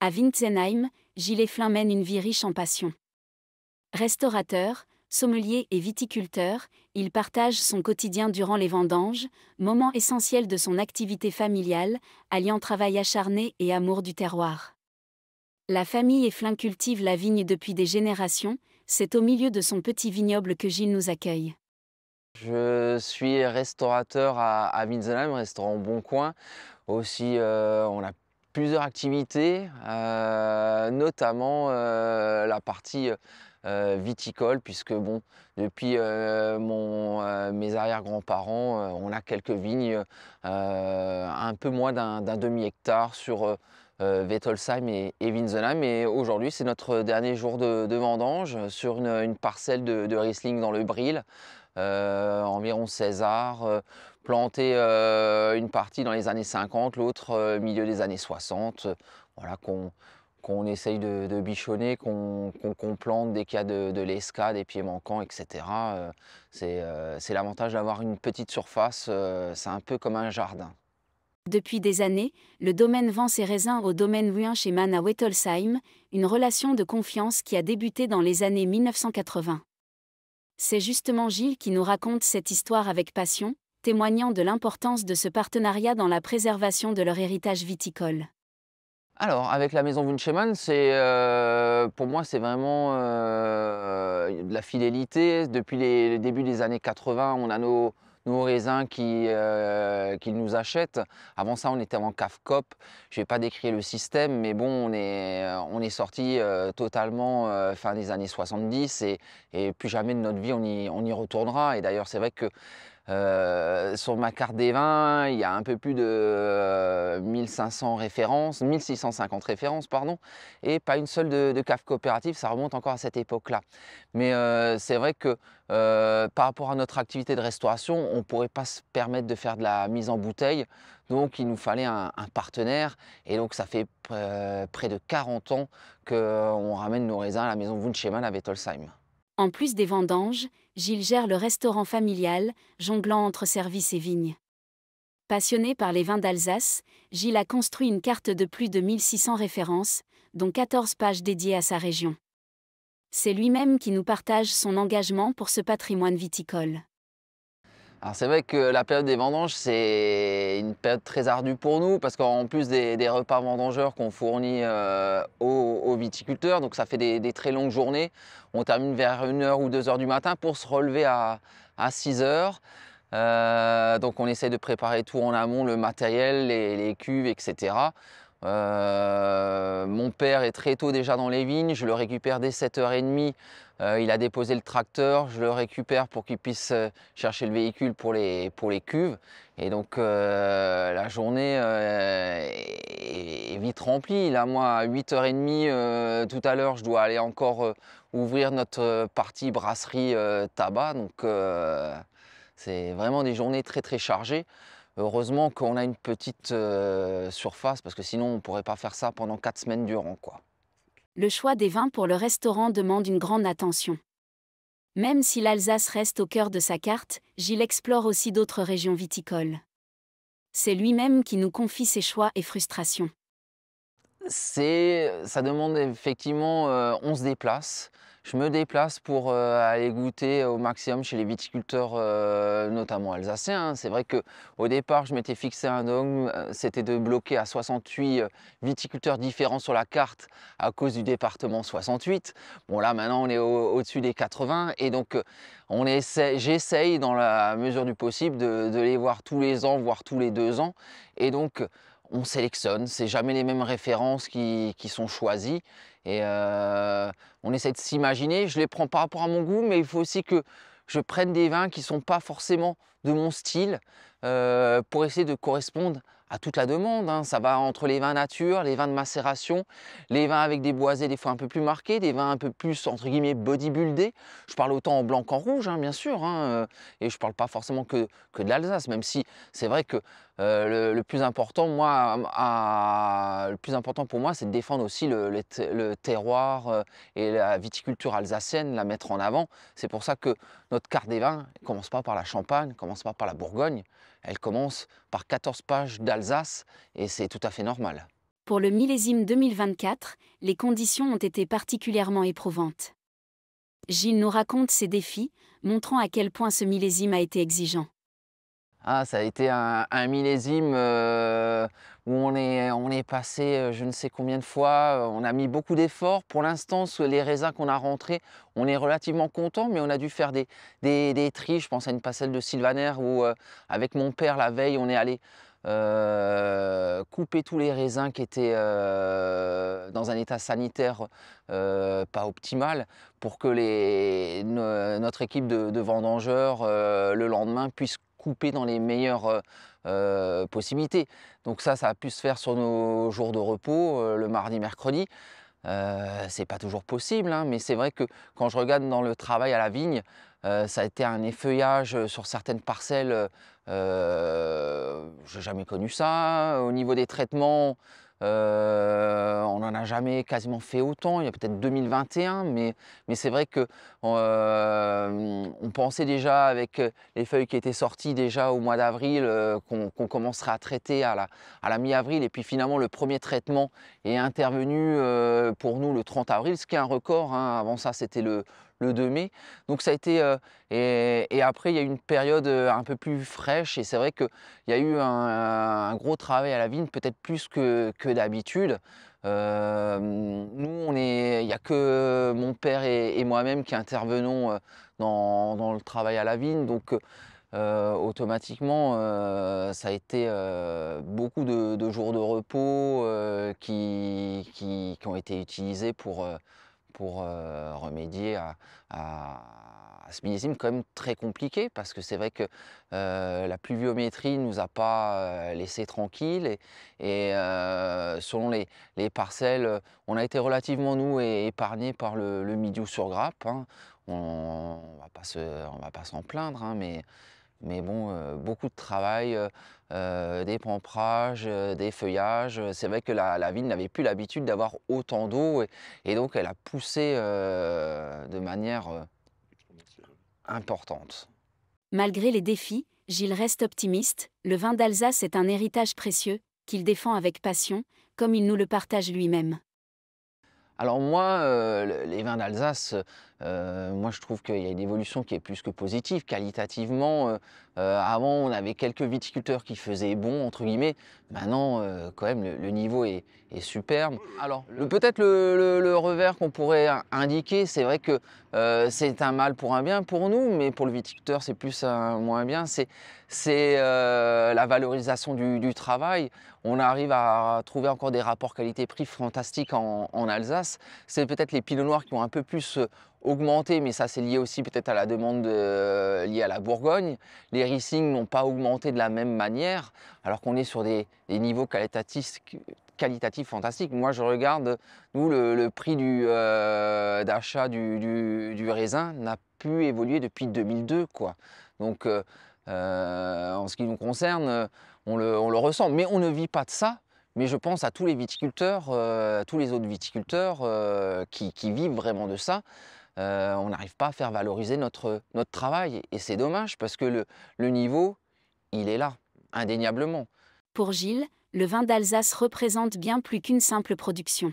À Wintzenheim, Gilles Efflin mène une vie riche en passion. Restaurateur, sommelier et viticulteur, il partage son quotidien durant les vendanges, moment essentiel de son activité familiale, alliant travail acharné et amour du terroir. La famille Efflin cultive la vigne depuis des générations, c'est au milieu de son petit vignoble que Gilles nous accueille. Je suis restaurateur à Wintzenheim, restaurant Bon Coin. Aussi, on a plusieurs activités, notamment la partie viticole, puisque bon, depuis mes arrière-grands-parents, on a quelques vignes, un peu moins d'un demi-hectare sur Wettolsheim et Wintzenheim. Et aujourd'hui, c'est notre dernier jour de vendange sur une parcelle de Riesling dans le Bril. Environ 16 arts, planté une partie dans les années 50, l'autre milieu des années 60, voilà, qu'on essaye de bichonner, qu'on plante dès qu'il y a de l'esca, des pieds manquants, etc. C'est l'avantage d'avoir une petite surface, c'est un peu comme un jardin. Depuis des années, le domaine vend ses raisins au domaine Wuenschemann à Wettolsheim, une relation de confiance qui a débuté dans les années 1980. C'est justement Gilles qui nous raconte cette histoire avec passion, témoignant de l'importance de ce partenariat dans la préservation de leur héritage viticole. Alors, avec la maison Wunschemann, pour moi, c'est vraiment de la fidélité. Depuis le début des années 80, on a nos raisins qu'ils nous achètent. Avant ça, on était en cave coop. Je ne vais pas décrire le système, mais bon, on est sorti totalement fin des années 70 et plus jamais de notre vie, on y retournera. Et d'ailleurs, c'est vrai que sur ma carte des vins, il y a un peu plus de 1500 références, 1650 références, pardon, et pas une seule de cave coopérative, ça remonte encore à cette époque-là. Mais c'est vrai que par rapport à notre activité de restauration, on ne pourrait pas se permettre de faire de la mise en bouteille, donc il nous fallait un partenaire, et donc ça fait près de 40 ans qu'on ramène nos raisins à la maison Wunschemann à Wettolsheim. En plus des vendanges, Gilles gère le restaurant familial, jonglant entre services et vignes. Passionné par les vins d'Alsace, Gilles a construit une carte de plus de 1600 références, dont 14 pages dédiées à sa région. C'est lui-même qui nous partage son engagement pour ce patrimoine viticole. Alors c'est vrai que la période des vendanges, c'est une période très ardue pour nous parce qu'en plus des repas vendangeurs qu'on fournit aux viticulteurs, donc ça fait des très longues journées. On termine vers 1 h ou 2 h du matin pour se relever à 6 h. Donc on essaie de préparer tout en amont, le matériel, les cuves, etc. Mon père est très tôt déjà dans les vignes, je le récupère dès 7 h 30. Il a déposé le tracteur, je le récupère pour qu'il puisse chercher le véhicule pour les cuves. Et donc la journée est vite remplie. Là, moi, à 8 h 30, tout à l'heure, je dois aller encore ouvrir notre partie brasserie tabac. Donc c'est vraiment des journées très très chargées. Heureusement qu'on a une petite surface parce que sinon on ne pourrait pas faire ça pendant 4 semaines durant, quoi. Le choix des vins pour le restaurant demande une grande attention. Même si l'Alsace reste au cœur de sa carte, Gilles explore aussi d'autres régions viticoles. C'est lui-même qui nous confie ses choix et frustrations. Ça demande effectivement, on se déplace. Je me déplace pour aller goûter au maximum chez les viticulteurs, notamment alsaciens, hein. C'est vrai qu'au départ, je m'étais fixé un dogme, c'était de bloquer à 68 viticulteurs différents sur la carte à cause du département 68. Bon là, maintenant, on est au-dessus des 80 et donc j'essaye dans la mesure du possible de les voir tous les ans, voire tous les 2 ans. Et donc on sélectionne, c'est jamais les mêmes références qui sont choisies et on essaie de s'imaginer. Je les prends par rapport à mon goût, mais il faut aussi que je prenne des vins qui ne sont pas forcément de mon style pour essayer de correspondre à toute la demande, hein. Ça va entre les vins nature, les vins de macération, les vins avec des boisés des fois un peu plus marqués, des vins un peu plus entre guillemets bodybuildés. Je parle autant en blanc qu'en rouge, hein, bien sûr, hein, et je ne parle pas forcément que de l'Alsace, même si c'est vrai que le plus important, le plus important pour moi, c'est de défendre aussi le terroir et la viticulture alsacienne, la mettre en avant. C'est pour ça que notre carte des vins ne commence pas par la Champagne, ne commence pas par la Bourgogne, elle commence par 14 pages d'Alsace et c'est tout à fait normal. Pour le millésime 2024, les conditions ont été particulièrement éprouvantes. Gilles nous raconte ses défis, montrant à quel point ce millésime a été exigeant. Ah, ça a été un millésime où on est passé je ne sais combien de fois, on a mis beaucoup d'efforts. Pour l'instant, les raisins qu'on a rentrés, on est relativement content, mais on a dû faire des tris. Je pense à une parcelle de Sylvaner où, avec mon père, la veille, on est allé couper tous les raisins qui étaient dans un état sanitaire pas optimal pour que notre équipe de vendangeurs le lendemain puisse couper dans les meilleures possibilités. Donc ça a pu se faire sur nos jours de repos, le mardi, mercredi. C'est pas toujours possible, hein, mais c'est vrai que quand je regarde dans le travail à la vigne, ça a été un effeuillage sur certaines parcelles. J'ai jamais connu ça. Au niveau des traitements, on n'en a jamais quasiment fait autant. Il y a peut-être 2021, mais c'est vrai que on pensait déjà avec les feuilles qui étaient sorties déjà au mois d'avril qu'on commencerait à traiter à la mi-avril. Et puis finalement, le premier traitement est intervenu pour nous le 30 avril, ce qui est un record, hein. Avant ça, c'était le 2 mai. Donc ça a été et après il y a eu une période un peu plus fraîche et c'est vrai qu'il y a eu un gros travail à la vigne, peut-être plus que d'habitude. Nous, il n'y a que mon père et moi-même qui intervenons dans le travail à la vigne, donc automatiquement ça a été beaucoup de jours de repos qui ont été utilisés pour remédier à ce millésime quand même très compliqué, parce que c'est vrai que la pluviométrie ne nous a pas laissé tranquilles et selon les parcelles, on a été relativement nous épargnés par le mildiou sur grappe, hein. On va pas s'en plaindre, hein, mais bon, beaucoup de travail, des pamperages, des feuillages. C'est vrai que la vigne n'avait plus l'habitude d'avoir autant d'eau et donc elle a poussé de manière importante. Malgré les défis, Gilles reste optimiste. Le vin d'Alsace est un héritage précieux, qu'il défend avec passion, comme il nous le partage lui-même. Alors moi, les vins d'Alsace, moi je trouve qu'il y a une évolution qui est plus que positive. Qualitativement, avant on avait quelques viticulteurs qui faisaient «bon» entre guillemets. Maintenant, quand même le niveau est superbe. Alors peut-être le revers qu'on pourrait indiquer, c'est vrai que c'est un mal pour un bien pour nous, mais pour le viticulteur c'est plus un moins bien. C'est la valorisation du travail. On arrive à trouver encore des rapports qualité-prix fantastiques en Alsace. C'est peut-être les pinots noirs qui ont un peu plus augmenté, mais ça c'est lié aussi peut-être à la demande liée à la Bourgogne. Les Riesling n'ont pas augmenté de la même manière, alors qu'on est sur des niveaux qualitatifs fantastiques. Moi je regarde, nous le prix d'achat du raisin n'a plus évolué depuis 2002, quoi. Donc en ce qui nous concerne, on le ressent, mais on ne vit pas de ça. Mais je pense à tous les viticulteurs, tous les autres viticulteurs qui vivent vraiment de ça. On n'arrive pas à faire valoriser notre travail et c'est dommage parce que le niveau, il est là, indéniablement. Pour Gilles, le vin d'Alsace représente bien plus qu'une simple production.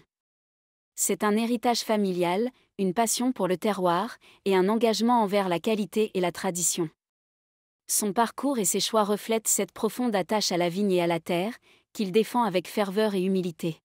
C'est un héritage familial, une passion pour le terroir et un engagement envers la qualité et la tradition. Son parcours et ses choix reflètent cette profonde attache à la vigne et à la terre, qu'il défend avec ferveur et humilité.